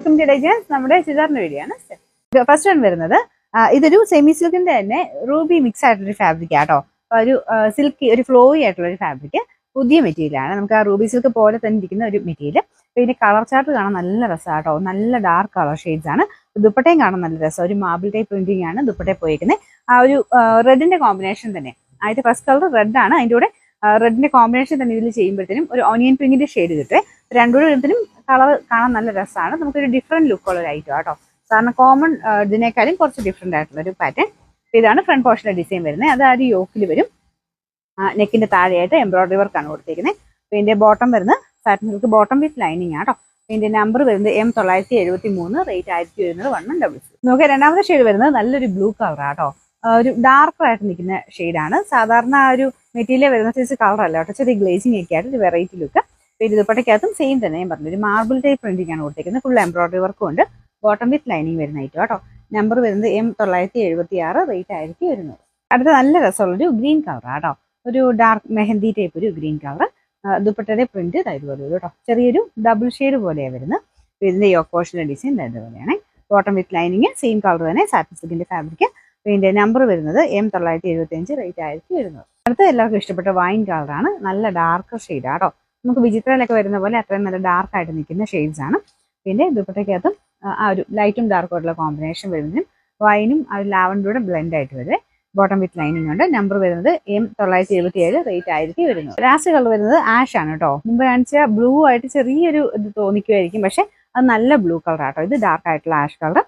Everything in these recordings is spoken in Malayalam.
നമ്മുടെ ചുരിദാറിന്റെ വീഡിയോ ആണ്. ഫസ്റ്റ് വൺ വരുന്നത് ഇതൊരു സെമി സിൽക്കിന്റെ തന്നെ റൂബി മിക്സ് ആയിട്ടുള്ള ഫാബ്രിക് ആട്ടോ. ഒരു സിൽക്കി ഒരു ഫ്ലോയി ആയിട്ടുള്ള ഒരു ഫാബ്രിക്, പുതിയ മെറ്റീരിയൽ ആണ്. നമുക്ക് ആ റൂബി സിൽക്ക് പോലെ തന്നെ ഇരിക്കുന്ന ഒരു മെറ്റീരിയൽ. പിന്നെ കളർ ചാർട്ട് കാണാൻ നല്ല രസമാട്ടോ, നല്ല ഡാർക്ക് കളർ ഷെയ്ഡ്സ് ആണ്. ദുപ്പട്ടയും കാണാൻ നല്ല രസം, ഒരു മാർബിൾ ടൈപ്പ് പ്രിന്റിംഗ് ആണ് ദുപ്പട്ടയിൽ പോയിരിക്കുന്നത്. ആ ഒരു റെഡിന്റെ കോമ്പിനേഷൻ തന്നെ, അതിന്റെ ഫസ്റ്റ് കളർ റെഡ് ആണ്, അതിന്റെ കൂടെ റെഡിന്റെ കോമ്പിനേഷൻ തന്നെ ഇതിൽ ചെയ്യുമ്പോഴത്തേനും ഒരു ഓണിയൻ പിങ്കിന്റെ ഷെയ്ഡ് കിട്ടും. രണ്ടുകൂടെ ഇതിനും കളർ കാണാൻ നല്ല രസമാണ്. നമുക്കൊരു ഡിഫറെന്റ് ലുക്കുള്ള ഒരു ഐറ്റം ആട്ടോ. കാരണം കോമൺ ഇതിനേക്കാളും കുറച്ച് ഡിഫറെന്റ് ആയിട്ടുള്ള ഒരു പാറ്റേൺ. ഇതാണ് ഫ്രണ്ട് പോർഷനിലെ ഡിസൈൻ വരുന്നത്. അത് ആ ഒരു യോക്കിൽ വരും. നെക്കിന്റെ താഴെയായിട്ട് എംബ്രോയിഡറി വർക്കാണ് കൊടുത്തിരിക്കുന്നത്. പിന്നെ ബോട്ടം വരുന്നത് satin silk bottom with lining ആട്ടോ. പിന്നെ നമ്പർ വരുന്നത് M973, റേറ്റ് 1100. നമുക്ക് രണ്ടാമത്തെ ഷെയ്ഡ് വരുന്നത് നല്ലൊരു ബ്ലൂ കളർ ആട്ടോ. ഒരു ഡാർക്കർ ആയിട്ട് നിൽക്കുന്ന ഷെയ്ഡാണ്. സാധാരണ ആ ഒരു മെറ്റീരിയൽ വരുന്ന സൈസ് കളർ അല്ല കേട്ടോ, ചെറിയ ഗ്ലേസിംഗ് ഒക്കെ ആയിട്ട് ഒരു വെറൈറ്റി ലുക്ക്. പിന്നെ ദുപ്പട്ടയ്ക്കകത്തും സെയിം തന്നെ ഞാൻ പറഞ്ഞു, ഒരു മാർബിൾ ടൈപ്പ് പ്രിന്റിംഗ് ആണ് കൊടുത്തിരിക്കുന്നത്. ഫുൾ എംബ്രോയിഡറി വർക്കും ഉണ്ട്. ബോട്ടം വിത്ത് ലൈനിങ് വരുന്ന ഐറ്റം കേട്ടോ. നമ്പർ വരുന്നത് M976, റേറ്റ് 1100. അടുത്ത നല്ല രസമുള്ളൊരു ഗ്രീൻ കളർ ആട്ടോ, ഒരു ഡാർക്ക് മെഹന്തി ടൈപ്പ് ഒരു ഗ്രീൻ കളർ. ദുപ്പട്ടയുടെ പ്രിന്റ് ഇതുപോലെ വരും കേട്ടോ, ചെറിയൊരു ഡബിൾ ഷെയ്ഡ് പോലെയാണ് വരുന്നത്. ഇതിന്റെ യോക്ക് പോർഷന്റെ ഡിസൈൻ ഇതുപോലെയാണ്. Bottom with lining same colour തന്നെ, സാറ്റിൻ സിൽക്കിന്റെ ഫാബ്രിക്. പിന്നെ നമ്പർ വരുന്നത് M975, റേറ്റ് 1100. അടുത്ത എല്ലാവർക്കും ഇഷ്ടപ്പെട്ട വൈൻ കളറാണ്, നല്ല ഡാർക്ക് ഷെയ്ഡ് ആട്ടോ. നമുക്ക് വിചിത്രയിലൊക്കെ വരുന്ന പോലെ അത്രയും നല്ല ഡാർക്ക് ആയിട്ട് നിൽക്കുന്ന ഷെയ്ഡ്സ് ആണ്. പിന്നെ ദുപ്പട്ടയ്ക്കകത്തും ആ ഒരു ലൈറ്റും ഡാർക്കും ആയിട്ടുള്ള കോമ്പിനേഷൻ വരുന്നതിനും വൈനും ആ ഒരു ലാവൻഡറുടെ ബ്ലെൻഡ് ആയിട്ട് വരുന്നത്. ബോട്ടം വിത്ത് ലൈനിങ് ഉണ്ട്. നമ്പർ വരുന്നത് M977, റേറ്റ് 1100. ലാസ്റ്റ് കളർ വരുന്നത് ആഷ് ആണ് കേട്ടോ. മുമ്പ് കാണിച്ച ബ്ലൂ ആയിട്ട് ചെറിയൊരു ഇത് തോന്നിക്കുമായിരിക്കും, പക്ഷെ അത് നല്ല ബ്ലൂ കളർ ആട്ടോ. ഇത് ഡാർക്ക് ആയിട്ടുള്ള ആഷ് കളർ.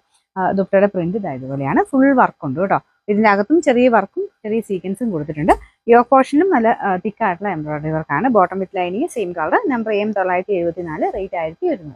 ദുപ്പട്ടയുടെ പ്രിന്റ് ഇതുപോലെയാണ്. ഫുൾ വർക്ക് ഉണ്ട് കേട്ടോ. ഇതിന്റെ അകത്തും ചെറിയ വർക്കും ചെറിയ സീക്വൻസും കൊടുത്തിട്ടുണ്ട്. യോക്ക് പോർഷനിലും നല്ല തിക്കായിട്ടുള്ള എംബ്രോയിഡറി വർക്കാണ്. Bottom with lining same colour. Number M974, rate 1100.